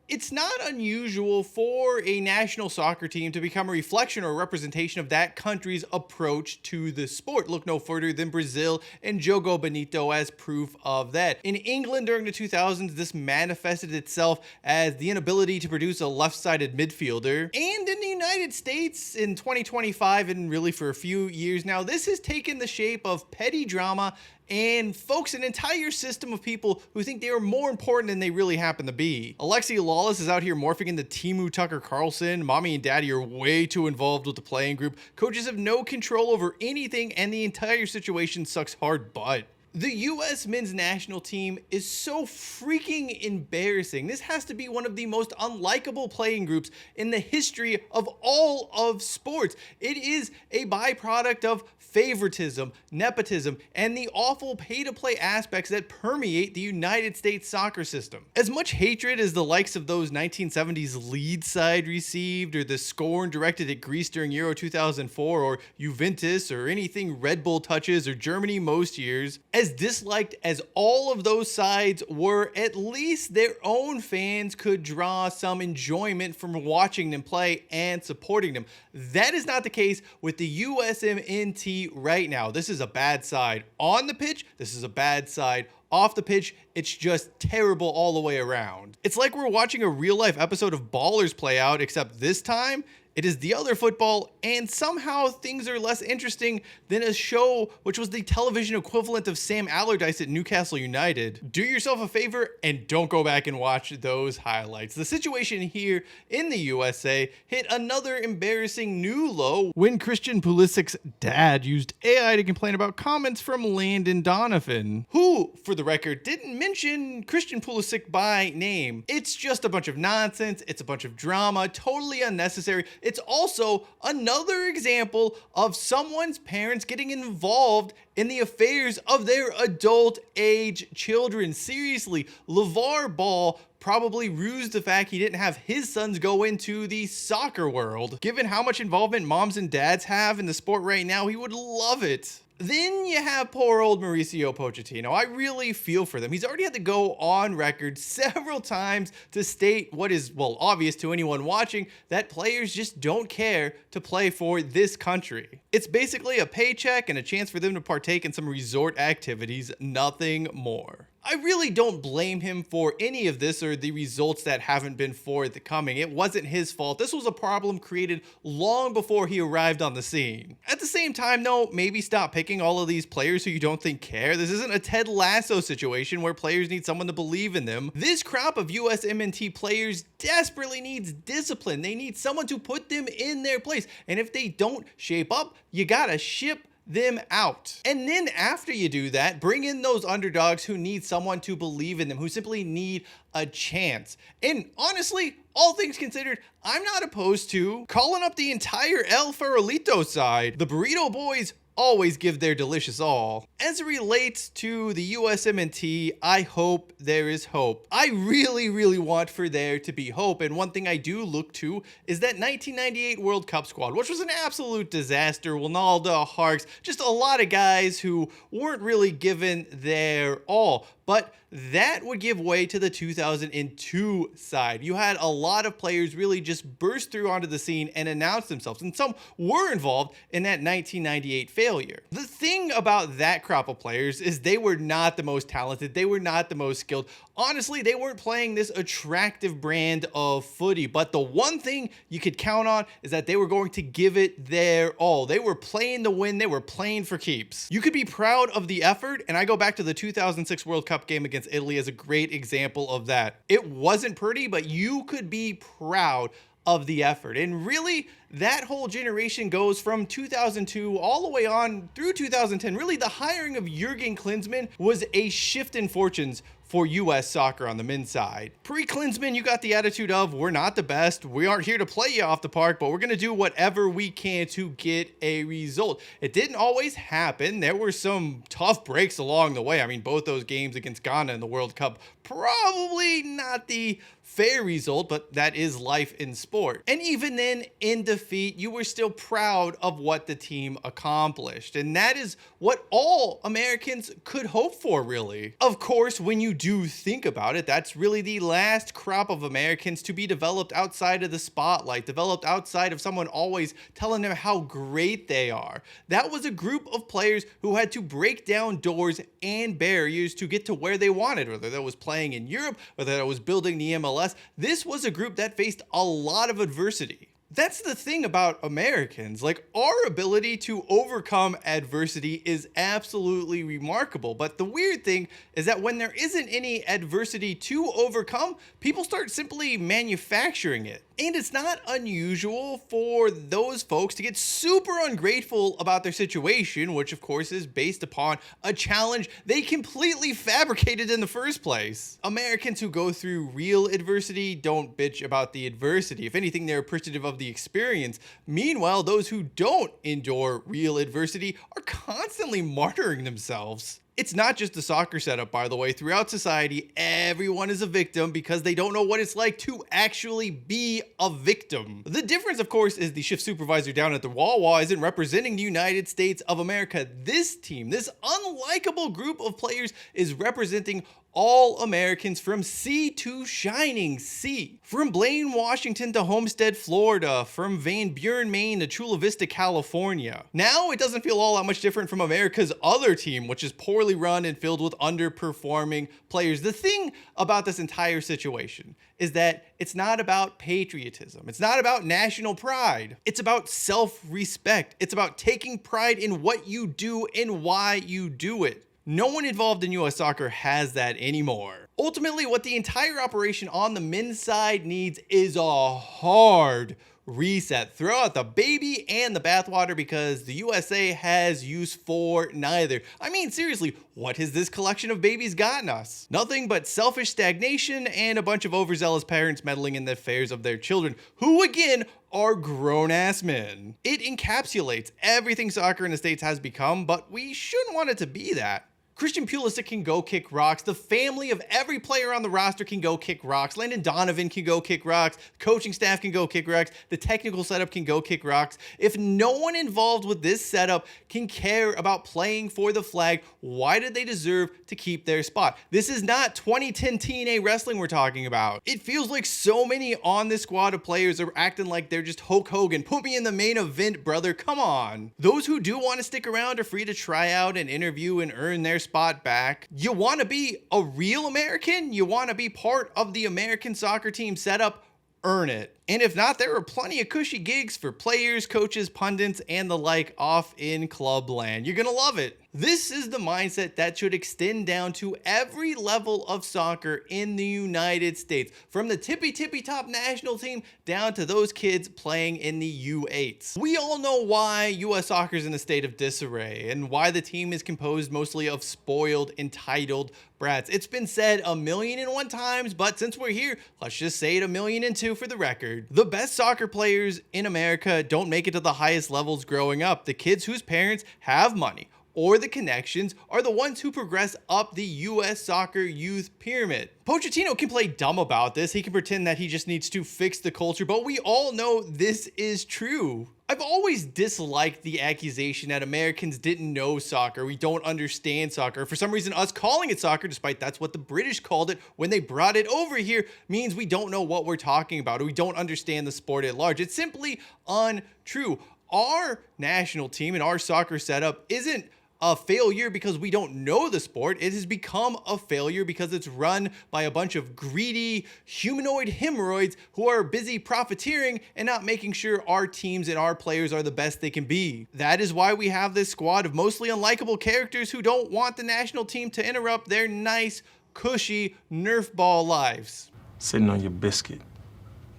It's not unusual for a national soccer team to become a reflection or representation of that country's approach to the sport. Look no further than Brazil and jogo bonito as proof of that. In England during the 2000s, this manifested itself as the inability to produce a left-sided midfielder. And in the United States in 2025, and really for a few years now, this has taken the shape of petty drama and folks, an entire system of people who think they are more important than they really happen to be. Alexi Lawless is out here morphing into Timu Tucker Carlson. Mommy and daddy are way too involved with the playing group. Coaches have no control over anything, and the entire situation sucks hard butt. The US men's national team is so freaking embarrassing. This has to be one of the most unlikable playing groups in the history of all of sports. It is a byproduct of favoritism, nepotism, and the awful pay-to-play aspects that permeate the United States soccer system. As much hatred as the likes of those 1970s Leeds side received, or the scorn directed at Greece during Euro 2004, or Juventus, or anything Red Bull touches, or Germany most years, as disliked as all of those sides were, at least their own fans could draw some enjoyment from watching them play and supporting them. That is not the case with the USMNT right now. This is a bad side on the pitch. This is a bad side off the pitch. It's just terrible all the way around. It's like we're watching a real life episode of Ballers play out, except this time it is the other football, and somehow things are less interesting than a show which was the television equivalent of Sam Allardyce at Newcastle United. Do yourself a favor and don't go back and watch those highlights. The situation here in the USA hit another embarrassing new low when Christian Pulisic's dad used AI to complain about comments from Landon Donovan, who, for the record, didn't mention Christian Pulisic by name. It's just a bunch of nonsense. It's a bunch of drama, totally unnecessary. It's also another example of someone's parents getting involved in the affairs of their adult age children. Seriously, Lavarr Ball probably rused the fact he didn't have his sons go into the soccer world. Given how much involvement moms and dads have in the sport right now, he would love it. Then you have poor old Mauricio Pochettino. I really feel for them. He's already had to go on record several times to state what is, well, obvious to anyone watching, that players just don't care to play for this country. It's basically a paycheck and a chance for them to partake in some resort activities, nothing more. I really don't blame him for any of this or the results that haven't been forthcoming. It wasn't his fault. This was a problem created long before he arrived on the scene. At the same time, though, maybe stop picking all of these players who you don't think care. This isn't a Ted Lasso situation where players need someone to believe in them. This crop of USMNT players desperately needs discipline. They need someone to put them in their place. And if they don't shape up, you gotta ship them out. And then after you do that, bring in those underdogs who need someone to believe in them, who simply need a chance. And honestly, all things considered, I'm not opposed to calling up the entire El Farolito side. The Burrito Boys always give their delicious all. As it relates to the USMNT, I hope there is hope. I really want for there to be hope, and one thing I do look to is that 1998 World Cup squad, which was an absolute disaster. Ronaldo, Harks, just a lot of guys who weren't really given their all. But that would give way to the 2002 side. You had a lot of players really just burst through onto the scene and announce themselves, and some were involved in that 1998 failure. The thing about that crop of players is they were not the most talented, they were not the most skilled. Honestly, they weren't playing this attractive brand of footy, but the one thing you could count on is that they were going to give it their all. They were playing to win, they were playing for keeps. You could be proud of the effort, and I go back to the 2006 World Cup game against Italy as a great example of that. It wasn't pretty, but you could be proud of the effort. And really, that whole generation goes from 2002 all the way on through 2010. Really, the hiring of Jurgen Klinsmann was a shift in fortunes for US soccer on the men's side. Pre-Klinsmann, you got the attitude of, we're not the best, we aren't here to play you off the park, but we're going to do whatever we can to get a result. It didn't always happen. There were some tough breaks along the way. I mean, both those games against Ghana in the World Cup, probably not the fair result, but that is life in sport. And even then, in defeat, you were still proud of what the team accomplished. And that is what all Americans could hope for, really. Of course, when you do think about it, that's really the last crop of Americans to be developed outside of the spotlight, developed outside of someone always telling them how great they are. That was a group of players who had to break down doors and barriers to get to where they wanted, whether that was playing in Europe, whether that was building the MLS. This was a group that faced a lot of adversity. That's the thing about Americans. Like, our ability to overcome adversity is absolutely remarkable. But the weird thing is that when there isn't any adversity to overcome, people start simply manufacturing it. And it's not unusual for those folks to get super ungrateful about their situation, which of course is based upon a challenge they completely fabricated in the first place. Americans who go through real adversity don't bitch about the adversity. If anything, they're appreciative of the experience. Meanwhile, those who don't endure real adversity are constantly martyring themselves. It's not just the soccer setup, by the way. Throughout society, everyone is a victim because they don't know what it's like to actually be a victim. The difference, of course, is the shift supervisor down at the Wawa isn't representing the United States of America. This team, this unlikable group of players, is representing all Americans from sea to shining sea. From Blaine, Washington to Homestead, Florida. From Van Buren, Maine to Chula Vista, California. Now it doesn't feel all that much different from America's other team, which is poorly run and filled with underperforming players. The thing about this entire situation is that it's not about patriotism. It's not about national pride. It's about self-respect. It's about taking pride in what you do and why you do it. No one involved in US soccer has that anymore. Ultimately, what the entire operation on the men's side needs is a hard reset. Throw out the baby and the bathwater because the USA has use for neither. I mean, seriously, what has this collection of babies gotten us? Nothing but selfish stagnation and a bunch of overzealous parents meddling in the affairs of their children, who again are grown-ass men. It encapsulates everything soccer in the States has become, but we shouldn't want it to be that. Christian Pulisic can go kick rocks. The family of every player on the roster can go kick rocks. Landon Donovan can go kick rocks. Coaching staff can go kick rocks. The technical setup can go kick rocks. If no one involved with this setup can care about playing for the flag, why did they deserve to keep their spot? This is not 2010 TNA wrestling we're talking about. It feels like so many on this squad of players are acting like they're just Hulk Hogan. Put me in the main event, brother. Come on. Those who do want to stick around are free to try out and interview and earn their spot back. You want to be a real American? You want to be part of the American soccer team setup? Earn it. And if not, there are plenty of cushy gigs for players, coaches, pundits, and the like off in clubland. You're gonna love it. This is the mindset that should extend down to every level of soccer in the United States, from the tippy top national team down to those kids playing in the U8s. We all know why US soccer is in a state of disarray and why the team is composed mostly of spoiled, entitled brats. It's been said 1,000,001 times, but since we're here, let's just say it 1,000,002 for the record. The best soccer players in America don't make it to the highest levels growing up. The kids whose parents have money or the connections are the ones who progress up the US soccer youth pyramid. Pochettino can play dumb about this. He can pretend that he just needs to fix the culture, but we all know this is true. I've always disliked the accusation that Americans didn't know soccer, we don't understand soccer. For some reason, us calling it soccer, despite that's what the British called it when they brought it over here, means we don't know what we're talking about or we don't understand the sport at large. It's simply untrue. Our national team and our soccer setup isn't a failure because we don't know the sport. It has become a failure because it's run by a bunch of greedy humanoid hemorrhoids who are busy profiteering and not making sure our teams and our players are the best they can be. That is why we have this squad of mostly unlikable characters who don't want the national team to interrupt their nice, cushy Nerf ball lives. Sitting on your biscuit,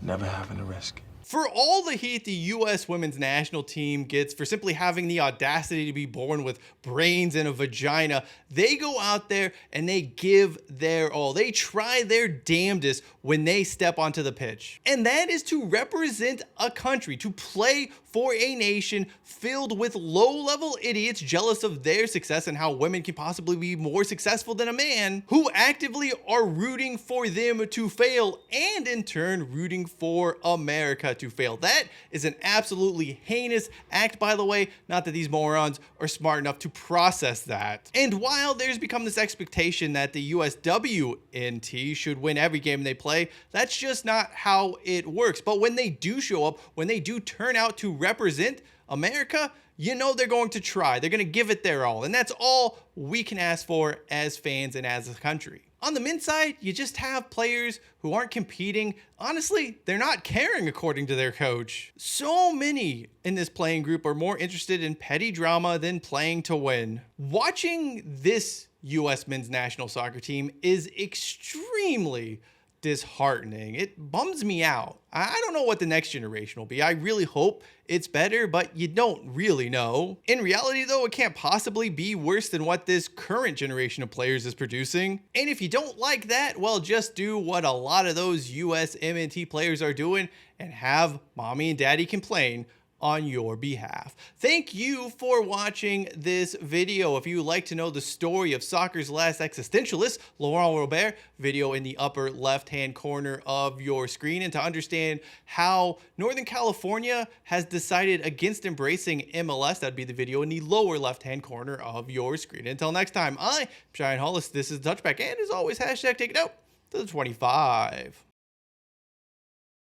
never having to risk it. For all the heat the US women's national team gets for simply having the audacity to be born with brains and a vagina, they go out there and they give their all. They try their damnedest when they step onto the pitch. And that is to represent a country, to play for a nation filled with low-level idiots jealous of their success and how women can possibly be more successful than a man, who actively are rooting for them to fail and in turn rooting for America to fail. That is an absolutely heinous act, by the way, not that these morons are smart enough to process that. And while there's become this expectation that the USWNT should win every game they play, that's just not how it works. But when they do show up, when they do turn out to represent America, you know they're going to try. They're going to give it their all. And that's all we can ask for as fans and as a country. On the men's side, you just have players who aren't competing. Honestly, they're not caring according to their coach. So many in this playing group are more interested in petty drama than playing to win. Watching this US men's national soccer team is extremely disheartening. It bums me out. I don't know what the next generation will be. I really hope it's better, but you don't really know. In reality, though, it can't possibly be worse than what this current generation of players is producing. And if you don't like that, well, just do what a lot of those USMNT players are doing and have mommy and daddy complain on your behalf. Thank you for watching this video. If you would like to know the story of soccer's last existentialist, Lavarr Ball, video in the upper left-hand corner of your screen, and to understand how Northern California has decided against embracing MLS, that'd be the video in the lower left-hand corner of your screen. Until next time, I'm Giant Hollis, this is Touchback, and as always, hashtag take it out to the 25.